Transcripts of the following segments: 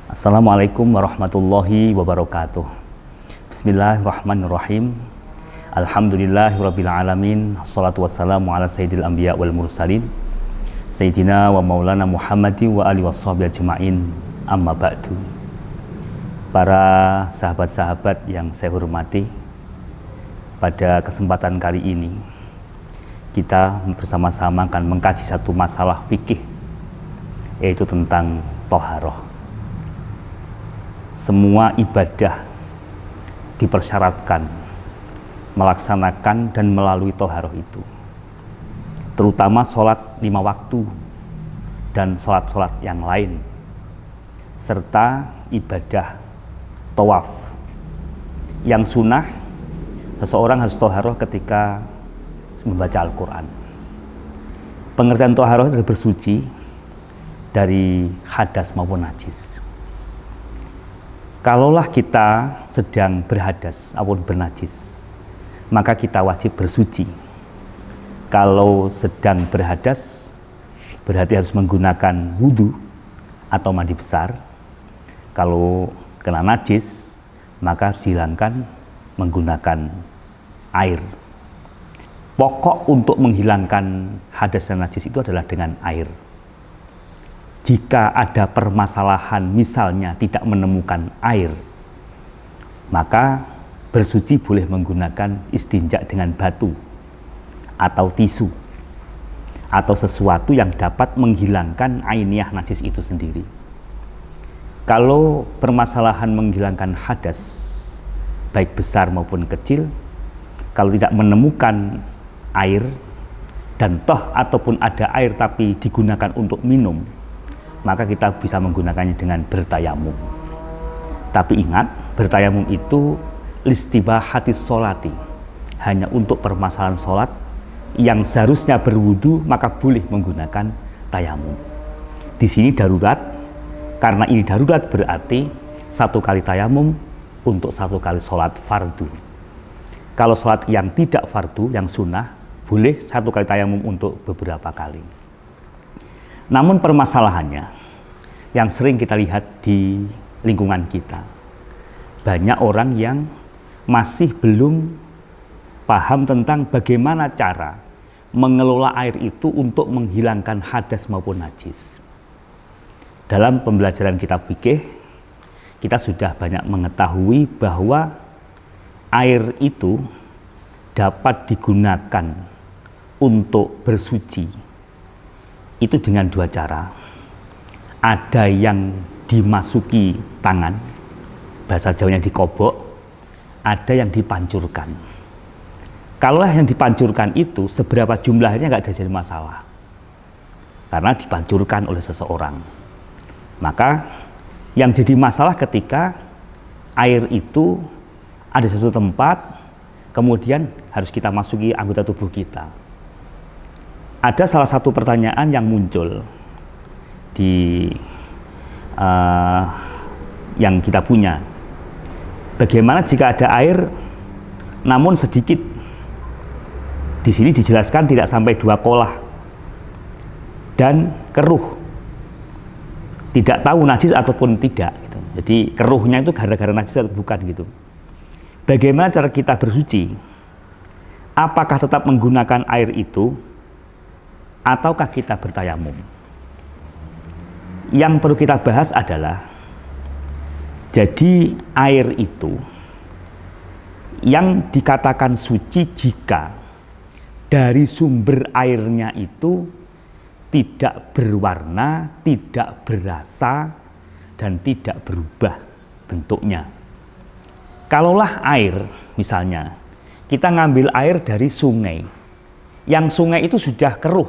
Assalamualaikum warahmatullahi wabarakatuh. Bismillahirrahmanirrahim. Alhamdulillahirabbil alamin. Wassalatu wassalamu ala sayyidil anbiya wal mursalin sayyidina wa maulana Muhammadin wa alihi washabihi ajmain. Amma ba'du. Para sahabat-sahabat yang saya hormati, pada kesempatan kali ini kita bersama-sama akan mengkaji satu masalah fikih, yaitu tentang thaharah. Semua ibadah dipersyaratkan melaksanakan dan melalui thaharah itu, terutama sholat 5 waktu dan sholat-sholat yang lain, serta ibadah tawaf. Yang sunnah, seseorang harus thaharah ketika membaca Al-Quran. Pengertian thaharah adalah bersuci dari hadas maupun najis. Kalaulah kita sedang berhadas ataupun bernajis, maka kita wajib bersuci. Kalau sedang berhadas, berarti harus menggunakan wudhu atau mandi besar. Kalau kena najis, maka harus dihilangkan menggunakan air. Pokok untuk menghilangkan hadas dan najis itu adalah dengan air. Jika ada permasalahan, misalnya tidak menemukan air, maka bersuci boleh menggunakan istinja dengan batu atau tisu atau sesuatu yang dapat menghilangkan ainiyah najis itu sendiri. Kalau permasalahan menghilangkan hadas, baik besar maupun kecil, kalau tidak menemukan air dan toh ataupun ada air tapi digunakan untuk minum, maka kita bisa menggunakannya dengan bertayamum. Tapi ingat, bertayamum itu listibahatis sholati, hanya untuk permasalahan sholat yang seharusnya berwudu, maka boleh menggunakan tayamum. Di sini darurat, karena ini darurat berarti 1 kali tayamum untuk 1 kali sholat fardu. Kalau sholat yang tidak fardu, yang sunnah, boleh 1 kali tayamum untuk beberapa kali. Namun permasalahannya yang sering kita lihat di lingkungan kita, banyak orang yang masih belum paham tentang bagaimana cara mengelola air itu untuk menghilangkan hadas maupun najis. Dalam pembelajaran kitab fikih, kita sudah banyak mengetahui bahwa air itu dapat digunakan untuk bersuci itu dengan 2 cara. Ada yang dimasuki tangan, bahasa Jawanya dikobok, ada yang dipancurkan. Kalau yang dipancurkan itu seberapa jumlahnya nggak ada jadi masalah, karena dipancurkan oleh seseorang. Maka yang jadi masalah ketika air itu ada di suatu tempat, kemudian harus kita masuki anggota tubuh kita. Ada salah satu pertanyaan yang muncul di yang kita punya. Bagaimana jika ada air namun sedikit? Di sini dijelaskan tidak sampai 2 kolah dan keruh. Tidak tahu najis ataupun tidak gitu. Jadi keruhnya itu gara-gara najis atau bukan gitu. Bagaimana cara kita bersuci? Apakah tetap menggunakan air itu ataukah kita bertayamum? Yang perlu kita bahas adalah, jadi air itu yang dikatakan suci jika dari sumber airnya itu tidak berwarna, tidak berasa, dan tidak berubah bentuknya. Kalaulah air, misalnya kita ngambil air dari sungai, yang sungai itu sudah keruh,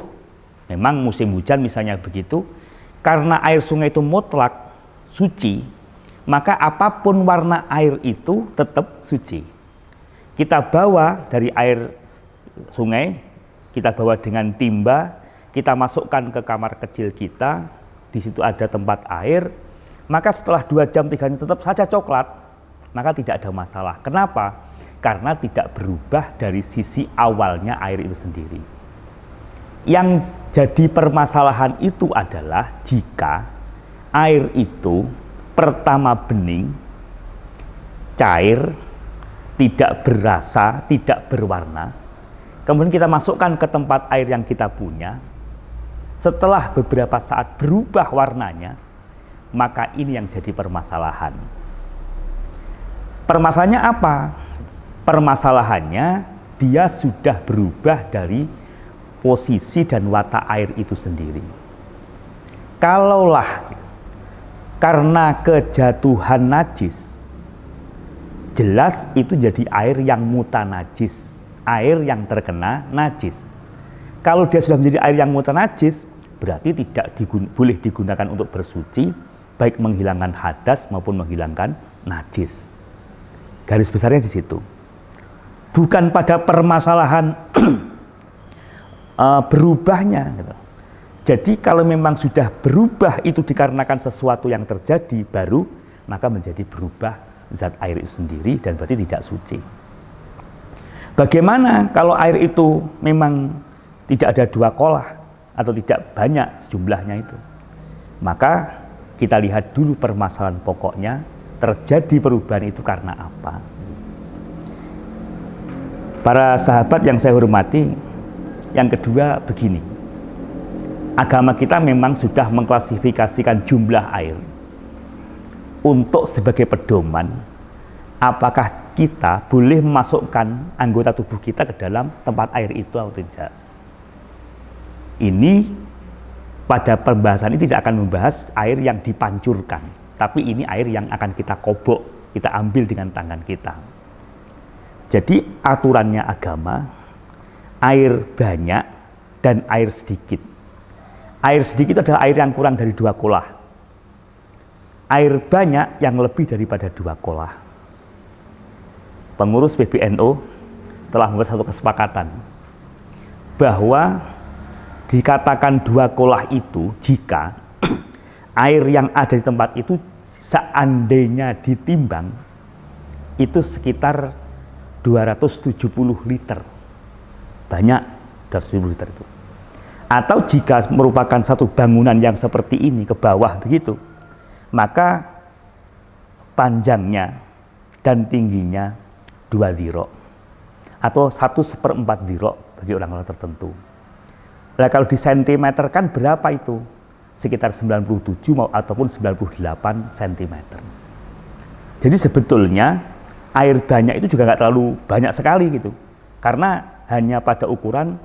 memang musim hujan misalnya begitu, karena air sungai itu mutlak suci, maka apapun warna air itu tetap suci. Kita bawa dari air sungai, kita bawa dengan timba, kita masukkan ke kamar kecil kita, di situ ada tempat air, maka setelah 2 jam 3 jam tetap saja coklat, maka tidak ada masalah. Kenapa? Karena tidak berubah dari sisi awalnya air itu sendiri. Yang jadi permasalahan itu adalah jika air itu pertama bening, cair, tidak berasa, tidak berwarna. Kemudian kita masukkan ke tempat air yang kita punya. Setelah beberapa saat berubah warnanya, maka ini yang jadi permasalahan. Permasalahannya apa? Permasalahannya dia sudah berubah dari posisi dan watak air itu sendiri. Kalaulah karena kejatuhan najis, jelas itu jadi air yang mutanajis, air yang terkena najis. Kalau dia sudah menjadi air yang mutanajis, berarti tidak boleh digunakan untuk bersuci, baik menghilangkan hadas maupun menghilangkan najis. Garis besarnya di situ. Bukan pada permasalahan berubahnya. Gitu. Jadi kalau memang sudah berubah itu dikarenakan sesuatu yang terjadi baru, maka menjadi berubah zat air itu sendiri dan berarti tidak suci. Bagaimana kalau air itu memang tidak ada dua kolah atau tidak banyak jumlahnya itu? Maka kita lihat dulu permasalahan pokoknya, terjadi perubahan itu karena apa? Para sahabat yang saya hormati, yang kedua begini. Agama kita memang sudah mengklasifikasikan jumlah air untuk sebagai pedoman apakah kita boleh memasukkan anggota tubuh kita ke dalam tempat air itu atau tidak. Ini pada pembahasan ini tidak akan membahas air yang dipancurkan, tapi ini air yang akan kita kobok, kita ambil dengan tangan kita. Jadi aturannya agama, air banyak dan air sedikit. Air sedikit adalah air yang kurang dari 2 kolah. Air banyak yang lebih daripada 2 kolah. Pengurus PBNU telah membuat satu kesepakatan bahwa dikatakan 2 kolah itu jika air yang ada di tempat itu seandainya ditimbang itu sekitar 270 liter. Banyak 270 liter itu. Atau jika merupakan satu bangunan yang seperti ini ke bawah begitu, maka panjangnya dan tingginya 2 dhiro atau 1/4 dhiro bagi orang-orang tertentu. Nah, kalau disentimeter kan berapa itu? Sekitar 97 ataupun 98 cm. Jadi sebetulnya air banyak itu juga nggak terlalu banyak sekali gitu. Karena hanya pada ukuran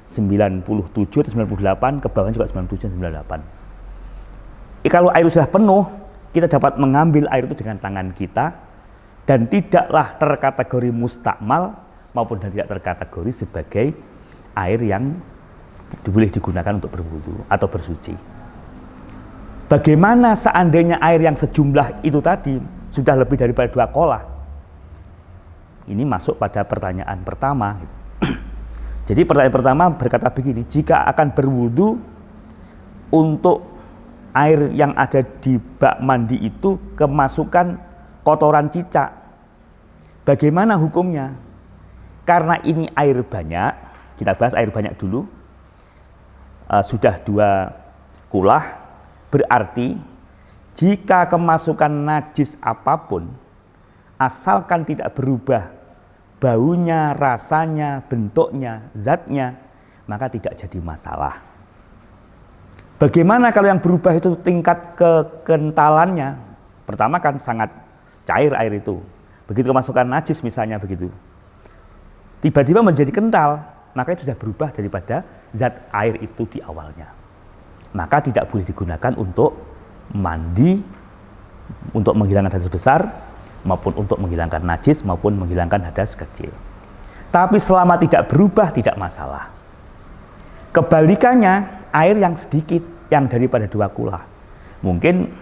97 atau 98, ke bawah juga 97 dan 98. Kalau air sudah penuh, kita dapat mengambil air itu dengan tangan kita dan tidaklah terkategori mustakmal maupun tidak terkategori sebagai air yang boleh digunakan untuk berwudu atau bersuci. Bagaimana seandainya air yang sejumlah itu tadi sudah lebih daripada 2 kolah? Ini masuk pada pertanyaan pertama. Gitu. Jadi pertanyaan pertama berkata begini, jika akan berwudu untuk air yang ada di bak mandi itu kemasukan kotoran cicak, bagaimana hukumnya? Karena ini air banyak, kita bahas air banyak dulu, sudah 2 kulah, berarti jika kemasukan najis apapun, asalkan tidak berubah baunya, rasanya, bentuknya, zatnya, maka tidak jadi masalah. Bagaimana kalau yang berubah itu tingkat kekentalannya? Pertama kan sangat cair air itu. Begitu kemasukan najis misalnya begitu, tiba-tiba menjadi kental, maka itu sudah berubah daripada zat air itu di awalnya. Maka tidak boleh digunakan untuk mandi, untuk menghilangkan hadas besar, maupun untuk menghilangkan najis, maupun menghilangkan hadas kecil. Tapi selama tidak berubah, tidak masalah. Kebalikannya, air yang sedikit, yang daripada 2 kulah. Mungkin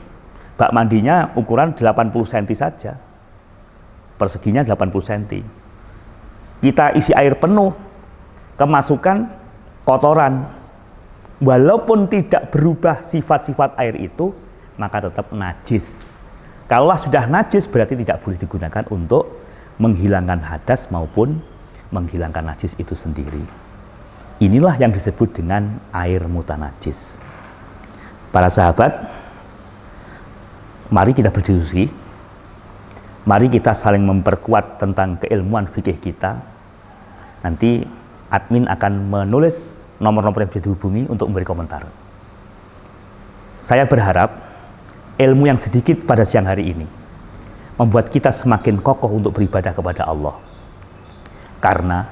bak mandinya ukuran 80 cm saja. Perseginya 80 cm. Kita isi air penuh, kemasukan kotoran. Walaupun tidak berubah sifat-sifat air itu, maka tetap najis. Kalau sudah najis berarti tidak boleh digunakan untuk menghilangkan hadas maupun menghilangkan najis itu sendiri. Inilah yang disebut dengan air mutanajis. Para sahabat, Mari kita berdiskusi, mari kita saling memperkuat tentang keilmuan fikih kita. Nanti admin akan menulis nomor-nomor yang bisa dihubungi untuk memberi komentar. Saya berharap ilmu yang sedikit pada siang hari ini membuat kita semakin kokoh untuk beribadah kepada Allah. Karena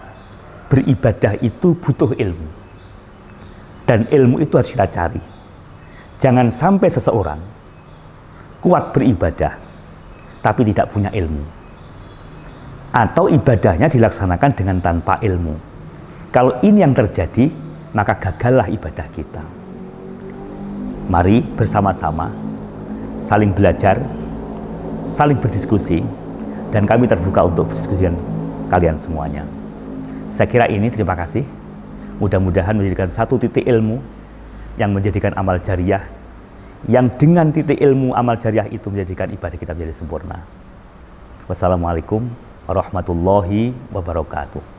beribadah itu butuh ilmu. Dan ilmu itu harus kita cari. Jangan sampai seseorang kuat beribadah tapi tidak punya ilmu. Atau ibadahnya dilaksanakan dengan tanpa ilmu. Kalau ini yang terjadi, maka gagallah ibadah kita. Mari bersama-sama saling belajar, saling berdiskusi, dan kami terbuka untuk berdiskusi dengan kalian semuanya. Saya kira ini, terima kasih. Mudah-mudahan menjadikan satu titik ilmu yang menjadikan amal jariah, yang dengan titik ilmu amal jariah itu menjadikan ibadah kita menjadi sempurna. Wassalamualaikum warahmatullahi wabarakatuh.